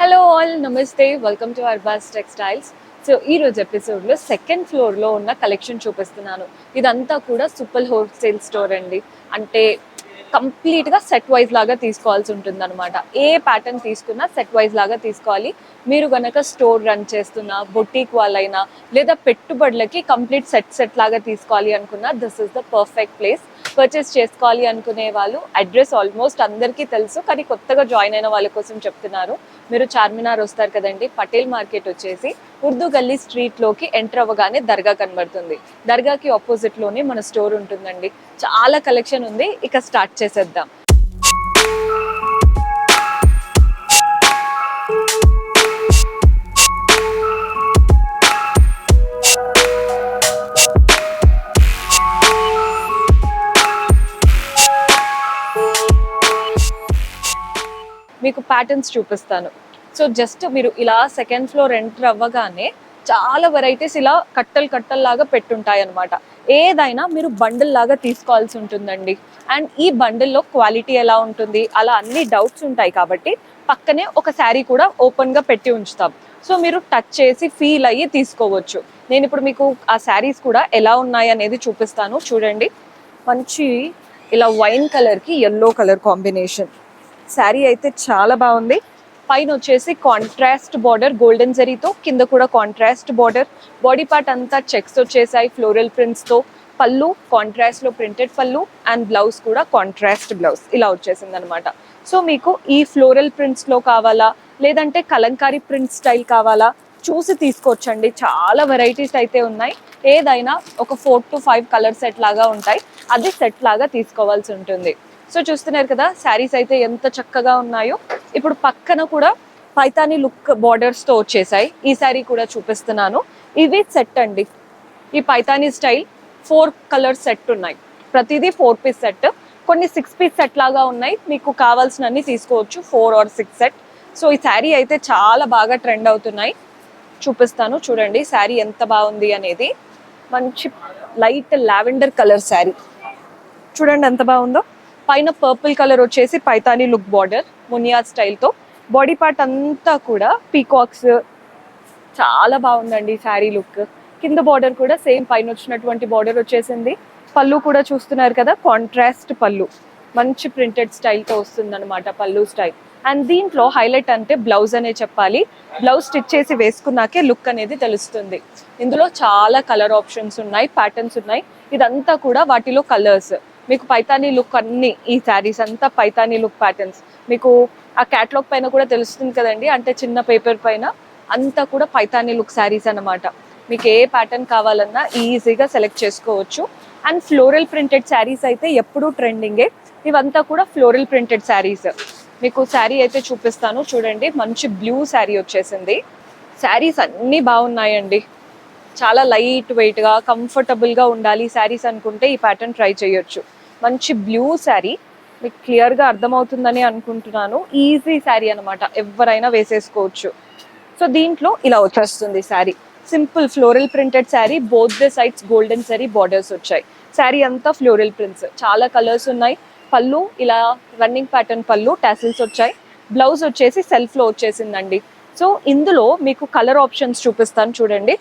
Hello all, నమస్తే, welcome to Arbaz textiles. So ఈ రోజు ఎపిసోడ్లో సెకండ్ ఫ్లోర్లో ఉన్న కలెక్షన్ చూపిస్తున్నాను. ఇదంతా కూడా సూపర్ హోల్సేల్ స్టోర్ అండి. అంటే కంప్లీట్గా సెట్ వైజ్ లాగా తీసుకోవాల్సి ఉంటుంది అనమాట. ఏ ప్యాటర్న్ తీసుకున్నా సెట్ వైజ్ లాగా తీసుకోవాలి. మీరు కనుక స్టోర్ రన్ చేస్తున్నా, బొటీక్ వాళ్ళైనా లేదా పెట్టుబడులకి కంప్లీట్ సెట్ లాగా తీసుకోవాలి అనుకున్నా this is the perfect place. Purchase చేసుకోవాలి అనుకునే వాళ్ళు అడ్రస్ ఆల్మోస్ట్ అందరికీ తెలుసు, కానీ కొత్తగా జాయిన్ అయిన వాళ్ళ కోసం చెప్తున్నారు. మీరు చార్మినార్ వస్తారు కదండి, పటేల్ మార్కెట్ వచ్చేసి ఉర్దూ గల్లీ స్ట్రీట్లోకి ఎంటర్ అవ్వగానే దర్గా కనబడుతుంది. దర్గాకి ఆపోజిట్లోనే మన స్టోర్ ఉంటుందండి. చాలా కలెక్షన్ ఉంది, ఇక స్టార్ట్ చేసేద్దాం. మీకు ప్యాటర్న్స్ చూపిస్తాను. సో జస్ట్ మీరు ఇలా సెకండ్ ఫ్లోర్ ఎంటర్ అవ్వగానే చాలా వెరైటీస్ ఇలా కట్టల్లాగా పెట్టుంటాయి అనమాట. ఏదైనా మీరు బండిల్ లాగా తీసుకోవాల్సి ఉంటుందండి. అండ్ ఈ బండిల్లో క్వాలిటీ ఎలా ఉంటుంది అలా అన్ని డౌట్స్ ఉంటాయి కాబట్టి పక్కనే ఒక శారీ కూడా ఓపెన్గా పెట్టి ఉంచుతాం. సో మీరు టచ్ చేసి ఫీల్ అయ్యి తీసుకోవచ్చు. నేను ఇప్పుడు మీకు ఆ శారీస్ కూడా ఎలా ఉన్నాయి అనేది చూపిస్తాను. చూడండి, మంచి ఇలా వైన్ కలర్కి ఎల్లో కలర్ కాంబినేషన్ శారీ అయితే చాలా బాగుంది. పైన వచ్చేసి కాంట్రాస్ట్ బార్డర్ గోల్డెన్ జరీతో, కింద కూడా కాంట్రాస్ట్ బార్డర్. బాడీ పార్ట్ అంతా చెక్స్ వచ్చేసాయి ఫ్లోరల్ ప్రింట్స్తో. పళ్ళు కాంట్రాస్ట్లో ప్రింటెడ్ పళ్ళు అండ్ బ్లౌజ్ కూడా కాంట్రాస్ట్ బ్లౌజ్ ఇలా వచ్చేసింది అనమాట. సో మీకు ఈ ఫ్లోరల్ ప్రింట్స్లో కావాలా లేదంటే కలంకారీ ప్రింట్ స్టైల్ కావాలా చూసి తీసుకోవచ్చండి. చాలా వెరైటీస్ అయితే ఉన్నాయి. ఏదైనా ఒక 4 to 5 కలర్ సెట్ లాగా ఉంటాయి, అది సెట్ లాగా తీసుకోవాల్సి ఉంటుంది. సో చూస్తున్నారు కదా శారీస్ అయితే ఎంత చక్కగా ఉన్నాయో. ఇప్పుడు పక్కన కూడా పైతానీ లుక్ బార్డర్స్తో వచ్చేసాయి. ఈ శారీ కూడా చూపిస్తున్నాను. ఇవి సెట్ అండి. ఈ పైతానీ స్టైల్ 4 కలర్ సెట్ ఉన్నాయి. ప్రతిదీ 4 పీస్ సెట్, కొన్ని 6 పీస్ సెట్ లాగా ఉన్నాయి. మీకు కావాల్సినన్ని తీసుకోవచ్చు, 4 or 6 సెట్. సో ఈ శారీ అయితే చాలా బాగా ట్రెండ్ అవుతున్నాయి. చూపిస్తాను చూడండి శారీ ఎంత బాగుంది అనేది. మంచి లైట్ లావెండర్ కలర్ శారీ చూడండి ఎంత బాగుందో. పైన పర్పుల్ కలర్ వచ్చేసి పైతానీ లుక్ బార్డర్ మునియా స్టైల్తో. బాడీ పార్ట్ అంతా కూడా పీకాక్స్, చాలా బాగుందండి శారీ లుక్. కింద బార్డర్ కూడా సేమ్ పైన వచ్చినటువంటి బార్డర్ వచ్చేసింది. పళ్ళు కూడా చూస్తున్నారు కదా, కాంట్రాస్ట్ పళ్ళు, మంచి ప్రింటెడ్ స్టైల్తో వస్తుంది అనమాట పళ్ళు స్టైల్. అండ్ దీంట్లో హైలైట్ అంటే బ్లౌజ్ అనే చెప్పాలి. బ్లౌజ్ స్టిచ్ చేసి వేసుకున్నాకే లుక్ అనేది తెలుస్తుంది. ఇందులో చాలా కలర్ ఆప్షన్స్ ఉన్నాయి, ప్యాటర్న్స్ ఉన్నాయి. ఇదంతా కూడా వాటిలో కలర్స్. మీకు పైతానీ లుక్ అన్ని, ఈ శారీస్ అంతా పైతానీ లుక్ ప్యాటర్న్స్. మీకు ఆ క్యాటలాగ్ పైన కూడా తెలుస్తుంది కదండి, అంటే చిన్న పేపర్ పైన అంతా కూడా పైతానీ లుక్ శారీస్ అనమాట. మీకు ఏ ప్యాటర్న్ కావాలన్నా ఈజీగా సెలెక్ట్ చేసుకోవచ్చు. అండ్ ఫ్లోరల్ ప్రింటెడ్ శారీస్ అయితే ఎప్పుడూ ట్రెండింగే. ఇవంతా కూడా ఫ్లోరల్ ప్రింటెడ్ శారీస్. మీకు శారీ అయితే చూపిస్తాను చూడండి. మంచి బ్లూ శారీ వచ్చేసింది. శారీస్ అన్నీ బాగున్నాయండి. చాలా లైట్ వెయిట్గా కంఫర్టబుల్గా ఉండాలి శారీస్ అనుకుంటే ఈ ప్యాటర్న్ ట్రై చేయొచ్చు. మంచి బ్లూ శారీ, మీకు క్లియర్గా అర్థమవుతుందని అనుకుంటున్నాను. ఈజీ శారీ అనమాట, ఎవరైనా వేసేసుకోవచ్చు. సో దీంట్లో ఇలా వచ్చేస్తుంది sari. Simple floral printed sari, both the sides golden sari borders వచ్చాయి. శారీ అంతా ఫ్లోరల్ ప్రింట్స్, చాలా కలర్స్ ఉన్నాయి. పళ్ళు ఇలా రన్నింగ్ ప్యాటర్న్ పళ్ళు, టాసిల్స్ వచ్చాయి. బ్లౌజ్ వచ్చేసి సెల్ఫ్లో వచ్చేసిందండి. సో ఇందులో మీకు కలర్ ఆప్షన్స్ చూపిస్తాను చూడండి.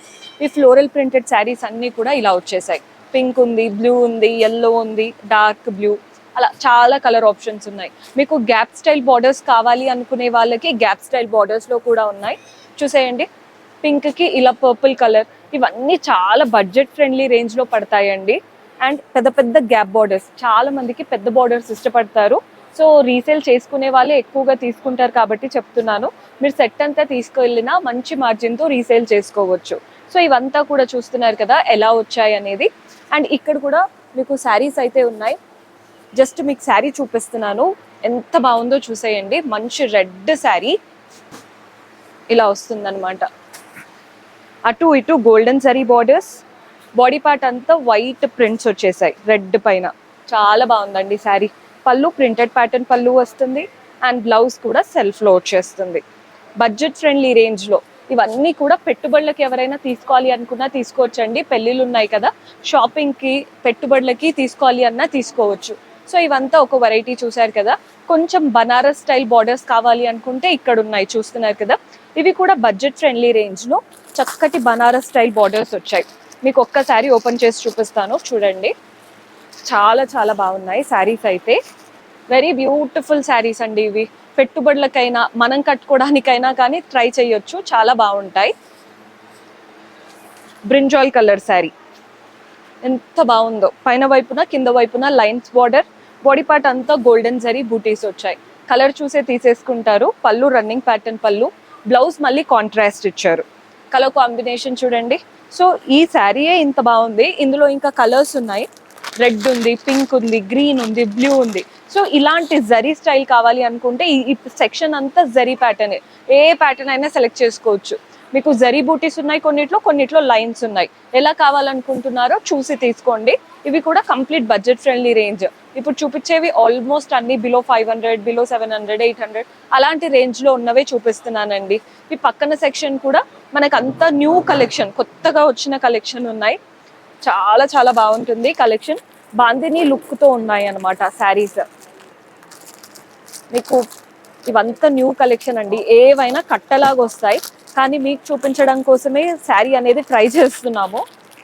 ఈ ఫ్లోరల్ ప్రింటెడ్ శారీస్ అన్నీ కూడా ఇలా వచ్చేసాయి. పింక్ ఉంది, బ్లూ ఉంది, ఎల్లో ఉంది, డార్క్ బ్లూ, అలా చాలా కలర్ ఆప్షన్స్ ఉన్నాయి. మీకు గ్యాప్ స్టైల్ బార్డర్స్ కావాలి అనుకునే వాళ్ళకి గ్యాప్ స్టైల్ బార్డర్స్లో కూడా ఉన్నాయి. చూసేయండి, పింక్కి ఇలా పర్పుల్ కలర్, ఇవన్నీ చాలా బడ్జెట్ ఫ్రెండ్లీ రేంజ్లో పడతాయండి. అండ్ పెద్ద పెద్ద గ్యాప్ బార్డర్స్, చాలా మందికి పెద్ద బార్డర్స్ ఇష్టపడతారు. సో రీసేల్ చేసుకునే వాళ్ళే ఎక్కువగా తీసుకుంటారు కాబట్టి చెప్తున్నాను. మీరు సెట్ అంతా తీసుకెళ్ళినా మంచి మార్జిన్తో రీసేల్ చేసుకోవచ్చు. సో ఇవంతా కూడా చూస్తున్నారు కదా ఎలా వచ్చాయి అనేది. అండ్ ఇక్కడ కూడా మీకు శారీస్ అయితే ఉన్నాయి. జస్ట్ మీకు శారీ చూపిస్తున్నాను, ఎంత బాగుందో చూసేయండి. మంచి రెడ్ శారీ ఇలా వస్తుందన్నమాట. అటు ఇటు golden zari borders, body part అంతా వైట్ ప్రింట్స్ వచ్చేసాయి రెడ్ పైన. చాలా బాగుందండి శారీ. పళ్ళు ప్రింటెడ్ ప్యాటర్న్ పళ్ళు వస్తుంది. అండ్ బ్లౌజ్ కూడా సెల్ఫ్లో వచ్చేస్తుంది. బడ్జెట్ ఫ్రెండ్లీ రేంజ్లో ఇవన్నీ కూడా పెట్టుబడులకి ఎవరైనా తీసుకోవాలి అనుకున్నా తీసుకోవచ్చండి. పెళ్ళిళ్ళు ఉన్నాయి కదా, షాపింగ్కి పెట్టుబడులకి తీసుకోవాలి అన్నా తీసుకోవచ్చు. సో ఇవంతా ఒక వెరైటీ చూసారు కదా. కొంచెం బనారస్ స్టైల్ బార్డర్స్ కావాలి అనుకుంటే ఇక్కడ ఉన్నాయి, చూస్తున్నారు కదా. ఇవి కూడా బడ్జెట్ ఫ్రెండ్లీ రేంజ్లో చక్కటి బనారస్ స్టైల్ బార్డర్స్ వచ్చాయి. మీకు ఒక్కసారి ఓపెన్ చేసి చూపిస్తాను చూడండి. చాలా చాలా బాగున్నాయి శారీస్ అయితే. వెరీ బ్యూటిఫుల్ శారీస్ అండి ఇవి. పెట్టుబడులకైనా మనం కట్టుకోవడానికైనా కానీ ట్రై చేయొచ్చు, చాలా బాగుంటాయి. బ్రింజాల్ కలర్ శారీ ఎంత బాగుందో. పైన వైపున కింద వైపున లైన్స్ బార్డర్, బాడీ పార్ట్ అంతా గోల్డెన్ జరీ బూటీస్ వచ్చాయి. కలర్ చూసే తీసేసుకుంటారు. పళ్ళు రన్నింగ్ ప్యాటర్న్ పళ్ళు, బ్లౌజ్ మళ్ళీ కాంట్రాస్ట్ ఇచ్చారు. కలర్ కాంబినేషన్ చూడండి. సో ఈ శారీయే ఇంత బాగుంది. ఇందులో ఇంకా కలర్స్ ఉన్నాయి. రెడ్ ఉంది, పింక్ ఉంది, గ్రీన్ ఉంది, బ్లూ ఉంది. సో ఇలాంటి జరీ స్టైల్ కావాలి అనుకుంటే ఈ సెక్షన్ అంతా జరీ ప్యాటర్న్, ఏ ప్యాటర్న్ అయినా సెలెక్ట్ చేసుకోవచ్చు. మీకు జరీ బూటీస్ ఉన్నాయి, కొన్నిట్లో లైన్స్ ఉన్నాయి. ఎలా కావాలనుకుంటున్నారో చూసి తీసుకోండి. ఇవి కూడా కంప్లీట్ బడ్జెట్ ఫ్రెండ్లీ రేంజ్. ఇప్పుడు చూపించేవి ఆల్మోస్ట్ అన్ని బిలో 500, బిలో 700, 800 అలాంటి రేంజ్లో ఉన్నవే చూపిస్తున్నానండి. ఈ పక్కన సెక్షన్ కూడా మనకు అంతా న్యూ కలెక్షన్, కొత్తగా వచ్చిన కలెక్షన్ ఉన్నాయి. చాలా చాలా బాగుంటుంది కలెక్షన్. బాందిని లుక్తో ఉన్నాయి అన్నమాట శారీస్. మీకు ఇవంతా న్యూ కలెక్షన్ అండి. ఏవైనా కట్టలాగా వస్తాయి, కానీ మీకు చూపించడం కోసమే శారీ అనేది ట్రై చేస్తున్నాము.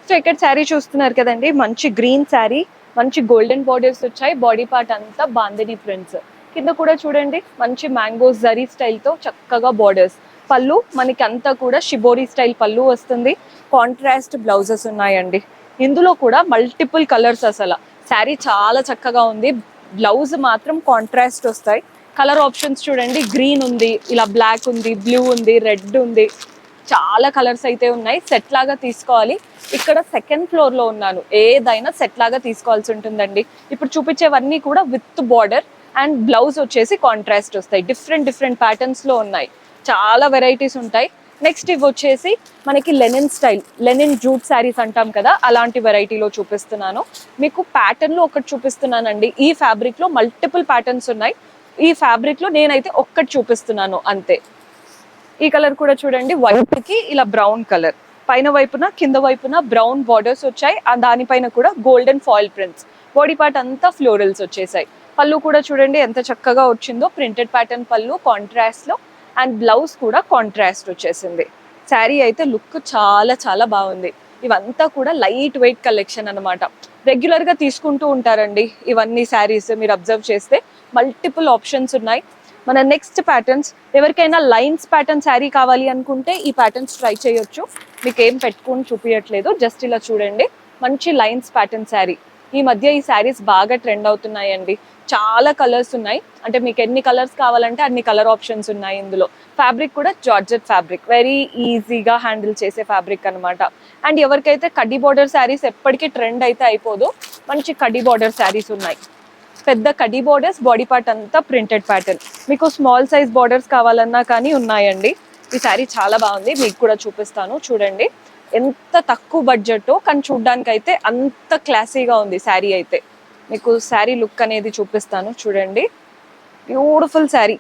సో ఇక్కడ శారీ చూస్తున్నారు కదండి, మంచి గ్రీన్ శారీ, మంచి గోల్డెన్ బార్డర్స్ వచ్చాయి. బాడీ పార్ట్ అంతా బాందిని ప్రింట్స్. కింద కూడా చూడండి మంచి మ్యాంగో జరీ స్టైల్తో చక్కగా బార్డర్స్. పళ్ళు మనకి అంతా కూడా షిబోరి స్టైల్ పళ్ళు వస్తుంది. కాంట్రాస్ట్ బ్లౌజెస్ ఉన్నాయండి. ఇందులో కూడా మల్టిపుల్ కలర్స్. అసలు శారీ చాలా చక్కగా ఉంది. బ్లౌజ్ మాత్రం కాంట్రాస్ట్ వస్తాయి. కలర్ ఆప్షన్స్ చూడండి, గ్రీన్ ఉంది, ఇలా బ్లాక్ ఉంది, బ్లూ ఉంది, రెడ్ ఉంది, చాలా కలర్స్ అయితే ఉన్నాయి. సెట్ లాగా తీసుకోవాలి. ఇక్కడ సెకండ్ ఫ్లోర్లో ఉన్నాను, ఏదైనా సెట్ లాగా తీసుకోవాల్సి ఉంటుందండి. ఇప్పుడు చూపించేవన్నీ కూడా విత్ బార్డర్ అండ్ బ్లౌజ్ వచ్చేసి కాంట్రాస్ట్ వస్తాయి. డిఫరెంట్ ప్యాటర్న్స్లో ఉన్నాయి, చాలా వెరైటీస్ ఉంటాయి. నెక్స్ట్ ఇవి వచ్చేసి మనకి Lenin style, linen jute saris అంటాం కదా, అలాంటి వెరైటీలో చూపిస్తున్నాను. మీకు ప్యాటర్న్లో ఒకటి చూపిస్తున్నానండి. ఈ ఫ్యాబ్రిక్లో మల్టిపుల్ ప్యాటర్న్స్ ఉన్నాయి. ఈ ఫ్యాబ్రిక్లో నేనైతే ఒక్కటి చూపిస్తున్నాను అంతే. ఈ కలర్ కూడా చూడండి, వైట్కి ఇలా బ్రౌన్ కలర్. పైన వైపున కింద వైపున బ్రౌన్ బార్డర్స్ వచ్చాయి. దానిపైన కూడా golden foil prints. Body part అంతా ఫ్లోరల్స్ వచ్చేసాయి. పళ్ళు కూడా చూడండి ఎంత చక్కగా వచ్చిందో, ప్రింటెడ్ ప్యాటర్న్ పళ్ళు కాంట్రాస్ట్లో. అండ్ బ్లౌజ్ కూడా కాంట్రాస్ట్ వచ్చేసింది. శారీ అయితే లుక్ చాలా చాలా బాగుంది. ఇవంతా కూడా లైట్ వెయిట్ కలెక్షన్ అనమాట. రెగ్యులర్గా తీసుకుంటూ ఉంటారండి ఇవన్నీ శారీస్. మీరు అబ్జర్వ్ చేస్తే మల్టిపుల్ ఆప్షన్స్ ఉన్నాయి. మన నెక్స్ట్ ప్యాటర్న్స్, ఎవరికైనా లైన్స్ ప్యాటర్న్ శారీ కావాలి అనుకుంటే ఈ ప్యాటర్న్స్ ట్రై చేయొచ్చు. మీకు ఏం పెట్టుకుని చూపించట్లేదు, జస్ట్ ఇలా చూడండి. మంచి లైన్స్ ప్యాటర్న్ శారీ. ఈ మధ్య ఈ శారీస్ బాగా ట్రెండ్ అవుతున్నాయండి. చాలా కలర్స్ ఉన్నాయి, అంటే మీకు ఎన్ని కలర్స్ కావాలంటే అన్ని కలర్ ఆప్షన్స్ ఉన్నాయి ఇందులో. ఫ్యాబ్రిక్ కూడా జార్జెట్ ఫ్యాబ్రిక్, వెరీ ఈజీగా హ్యాండిల్ చేసే ఫ్యాబ్రిక్ అనమాట. అండ్ ఎవరికైతే కడ్డీ బార్డర్ శారీస్ ఎప్పటికీ ట్రెండ్ అయితే అయిపోదు, మంచి కడ్డీ బార్డర్ శారీస్ ఉన్నాయి. పెద్ద కడ్డీ బార్డర్స్, బాడీ పార్ట్ అంతా ప్రింటెడ్ ప్యాటర్న్. మీకు స్మాల్ సైజ్ బార్డర్స్ కావాలన్నా కానీ ఉన్నాయండి. ఈ శారీ చాలా బాగుంది, మీకు కూడా చూపిస్తాను చూడండి. ఎంత తక్కువ బడ్జెట్ కానీ చూడ్డానికి అయితే అంత క్లాసీగా ఉంది శారీ అయితే. మీకు శారీ లుక్ అనేది చూపిస్తాను చూడండి. బ్యూటిఫుల్ శారీ,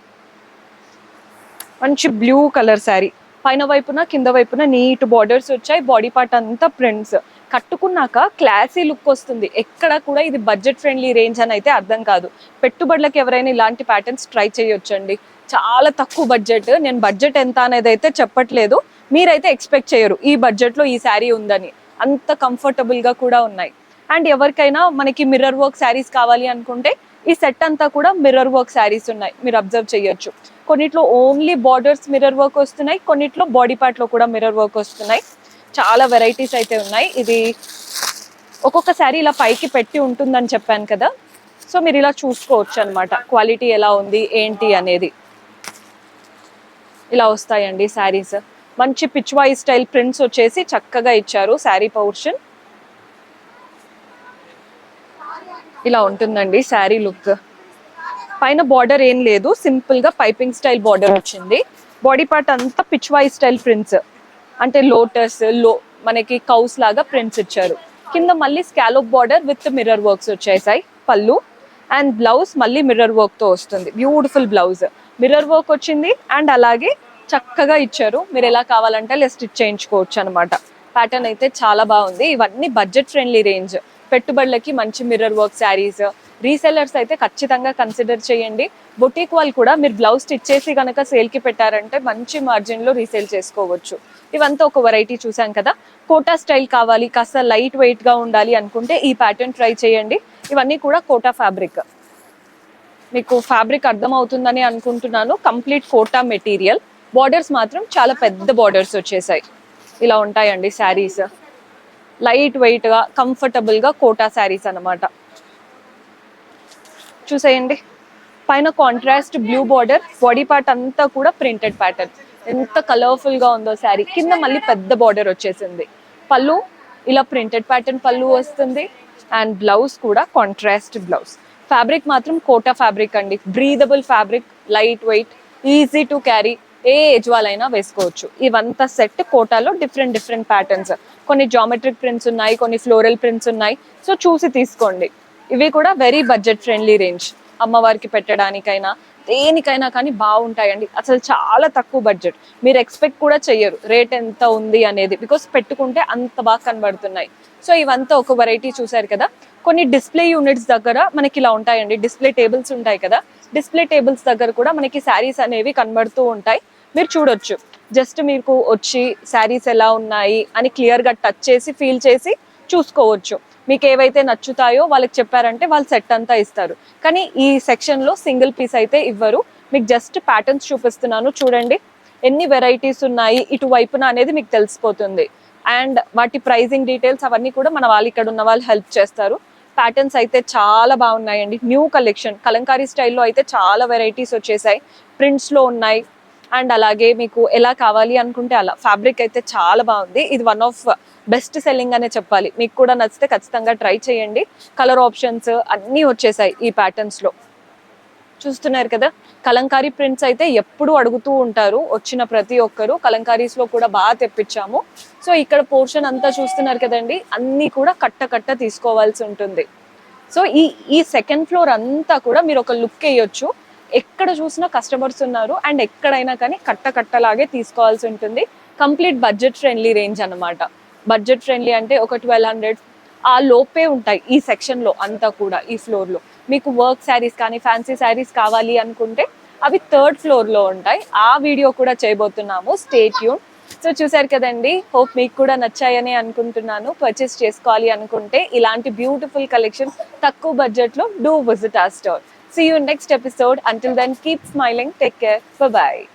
మంచి బ్లూ కలర్ శారీ. పైన వైపున కింద వైపున నీట్ బార్డర్స్ వచ్చాయి. బాడీ పార్ట్ అంతా ప్రింట్స్. కట్టుకున్నాక క్లాసీ లుక్ వస్తుంది. ఎక్కడ కూడా ఇది బడ్జెట్ ఫ్రెండ్లీ రేంజ్ అని అయితే అర్థం కాదు. పెట్టుబడులకు ఎవరైనా ఇలాంటి ప్యాటర్న్స్ ట్రై చేయొచ్చండి. చాలా తక్కువ బడ్జెట్. నేను బడ్జెట్ ఎంత అనేది అయితే చెప్పట్లేదు, మీరైతే ఎక్స్పెక్ట్ చేయరు ఈ బడ్జెట్లో ఈ శారీ ఉందని. అంత కంఫర్టబుల్గా కూడా ఉన్నాయి. అండ్ ఎవరికైనా మనకి మిర్రర్ వర్క్ శారీస్ కావాలి అనుకుంటే ఈ సెట్ అంతా కూడా మిర్రర్ వర్క్ శారీస్ ఉన్నాయి, మీరు అబ్జర్వ్ చేయొచ్చు. కొన్నిట్లో ఓన్లీ బార్డర్స్ మిర్రర్ వర్క్ వస్తున్నాయి, కొన్నిట్లో బాడీ పార్ట్లో కూడా మిర్రర్ వర్క్ వస్తున్నాయి. చాలా వెరైటీస్ అయితే ఉన్నాయి. ఇది ఒక్కొక్క శారీ ఇలా పైకి పెట్టి ఉంటుందని చెప్పాను కదా, సో మీరు ఇలా చూసుకోవచ్చు అనమాట క్వాలిటీ ఎలా ఉంది ఏంటి అనేది. ఇలా వస్తాయండి శారీస్. మంచి పిచ్వాయి స్టైల్ ప్రింట్స్ వచ్చేసి చక్కగా ఇచ్చారు. శారీ పోర్షన్ ఇలా ఉంటుందండి శారీ లుక్. పైన బార్డర్ ఏం లేదు, సింపుల్ గా పైపింగ్ స్టైల్ బార్డర్ వచ్చింది. బాడీ పార్ట్ అంతా పిచ్వాయి స్టైల్ ప్రింట్స్, అంటే లోటస్ మనకి కౌస్ లాగా ప్రింట్స్ ఇచ్చారు. కింద మళ్ళీ scallop border with mirror works వచ్చేసాయి. పళ్ళు అండ్ బ్లౌజ్ మళ్ళీ మిర్రర్ వర్క్ తో వస్తుంది. బ్యూటిఫుల్ బ్లౌజ్, మిర్రర్ వర్క్ వచ్చింది అండ్ అలాగే చక్కగా ఇచ్చారు. మీరు ఎలా కావాలంటే అలా స్టిచ్ చేయించుకోవచ్చు అనమాట. ప్యాటర్న్ అయితే చాలా బాగుంది. ఇవన్నీ బడ్జెట్ ఫ్రెండ్లీ రేంజ్. పెట్టుబడులకి మంచి మిర్రర్ వర్క్ శారీస్. రీసెల్లర్స్ అయితే ఖచ్చితంగా కన్సిడర్ చేయండి. బొటీక్ వాళ్ళు కూడా మీరు బ్లౌజ్ స్టిచ్ చేసి కనుక సేల్కి పెట్టారంటే మంచి మార్జిన్లో రీసేల్ చేసుకోవచ్చు. ఇవంతా ఒక వెరైటీ చూసాం కదా. కోటా స్టైల్ కావాలి, కాస్త లైట్ వెయిట్గా ఉండాలి అనుకుంటే ఈ ప్యాటర్న్ ట్రై చేయండి. ఇవన్నీ కూడా కోటా ఫ్యాబ్రిక్. మీకు ఫ్యాబ్రిక్ అర్థమవుతుందని అనుకుంటున్నాను. Complete quota material. బార్డర్స్ మాత్రం చాలా పెద్ద బార్డర్స్ వచ్చేసాయి. ఇలా ఉంటాయండి శారీస్. లైట్ వెయిట్గా కంఫర్టబుల్గా కోటా శారీస్ అన్నమాట. చూసేయండి, పైన contrast blue border, body part అంతా కూడా ప్రింటెడ్ ప్యాటర్న్. ఎంత కలర్ఫుల్గా ఉందో శారీ. కింద మళ్ళీ పెద్ద బార్డర్ వచ్చేసింది. పళ్ళు ఇలా ప్రింటెడ్ ప్యాటర్న్ పళ్ళు వస్తుంది. అండ్ బ్లౌజ్ కూడా కాంట్రాస్ట్ బ్లౌజ్. ఫ్యాబ్రిక్ మాత్రం కోటా ఫ్యాబ్రిక్ అండి. Breathable fabric, light weight, easy to carry. A age వాళ్ళైనా వేసుకోవచ్చు. ఇవంతా సెట్ కోటాలో డిఫరెంట్ ప్యాటర్న్స్. కొన్ని జామెట్రిక్ ప్రింట్స్ ఉన్నాయి, కొన్ని ఫ్లోరల్ ప్రింట్స్ ఉన్నాయి. సో చూసి తీసుకోండి. ఇవి కూడా వెరీ బడ్జెట్ ఫ్రెండ్లీ రేంజ్. అమ్మవారికి పెట్టడానికైనా దేనికైనా కానీ బాగుంటాయండి. అసలు చాలా తక్కువ బడ్జెట్. మీరు ఎక్స్పెక్ట్ కూడా చెయ్యరు రేట్ ఎంత ఉంది అనేది, బికాస్ పెట్టుకుంటే అంత బాగా కనబడుతున్నాయి. సో ఇవంతా ఒక వెరైటీ చూసారు కదా. కొన్ని డిస్ప్లే యూనిట్స్ దగ్గర మనకి ఇలా ఉంటాయండి. డిస్ప్లే టేబుల్స్ ఉంటాయి కదా, డిస్ప్లే టేబుల్స్ దగ్గర కూడా మనకి శారీస్ అనేవి కనబడుతూ ఉంటాయి. మీరు చూడొచ్చు. జస్ట్ మీకు వచ్చి శారీస్ ఎలా ఉన్నాయి అని క్లియర్గా టచ్ చేసి ఫీల్ చేసి చూసుకోవచ్చు. మీకు ఏవైతే నచ్చుతాయో వాళ్ళకి చెప్పారంటే వాళ్ళు సెట్ అంతా ఇస్తారు. కానీ ఈ సెక్షన్లో సింగిల్ పీస్ అయితే ఇవ్వరు. మీకు జస్ట్ ప్యాటర్న్స్ చూపిస్తున్నాను, చూడండి ఎన్ని వెరైటీస్ ఉన్నాయి ఇటువైపున అనేది మీకు తెలిసిపోతుంది. అండ్ వాటి ప్రైజింగ్ డీటెయిల్స్ అవన్నీ కూడా మన వాళ్ళు ఇక్కడ ఉన్న వాళ్ళు హెల్ప్ చేస్తారు. ప్యాటర్న్స్ అయితే చాలా బాగున్నాయండి. న్యూ కలెక్షన్ కలంకారీ స్టైల్లో అయితే చాలా వెరైటీస్ వచ్చేసాయి. ప్రింట్స్లో ఉన్నాయి. అండ్ అలాగే మీకు ఎలా కావాలి అనుకుంటే అలా. ఫ్యాబ్రిక్ అయితే చాలా బాగుంది. ఇది వన్ ఆఫ్ బెస్ట్ సెల్లింగ్ అనే చెప్పాలి. మీకు కూడా నచ్చితే ఖచ్చితంగా ట్రై చేయండి. కలర్ ఆప్షన్స్ అన్నీ వచ్చేసాయి ఈ ప్యాటర్న్స్లో. చూస్తున్నారు కదా. కలంకారీ ప్రింట్స్ అయితే ఎప్పుడు అడుగుతూ ఉంటారు వచ్చిన ప్రతి ఒక్కరు. కలంకారీస్లో కూడా బాగా తెప్పించాము. సో ఇక్కడ పోర్షన్ అంతా చూస్తున్నారు కదండి, అన్నీ కూడా కట్ట తీసుకోవాల్సి ఉంటుంది. సో ఈ సెకండ్ ఫ్లోర్ అంతా కూడా మీరు ఒక లుక్ వేయొచ్చు. ఎక్కడ చూసినా కస్టమర్స్ ఉన్నారు. అండ్ ఎక్కడైనా కానీ కట్టలాగే తీసుకోవాల్సి ఉంటుంది. కంప్లీట్ బడ్జెట్ ఫ్రెండ్లీ రేంజ్ అనమాట. బడ్జెట్ ఫ్రెండ్లీ అంటే ఒక 1200 ఆ లోపే ఉంటాయి ఈ సెక్షన్లో అంతా కూడా. ఈ ఫ్లోర్లో మీకు వర్క్ శారీస్ కానీ ఫ్యాన్సీ శారీస్ కావాలి అనుకుంటే అవి థర్డ్ ఫ్లోర్లో ఉంటాయి. ఆ వీడియో కూడా చేయబోతున్నాము. Stay tune. సో చూసారు కదండి, హోప్ మీకు కూడా నచ్చాయని అనుకుంటున్నాను. పర్చేస్ చేసుకోవాలి అనుకుంటే ఇలాంటి బ్యూటిఫుల్ కలెక్షన్ తక్కువ బడ్జెట్లో do visit our store. See you in next episode. Until then, keep smiling. Take care. Bye-bye.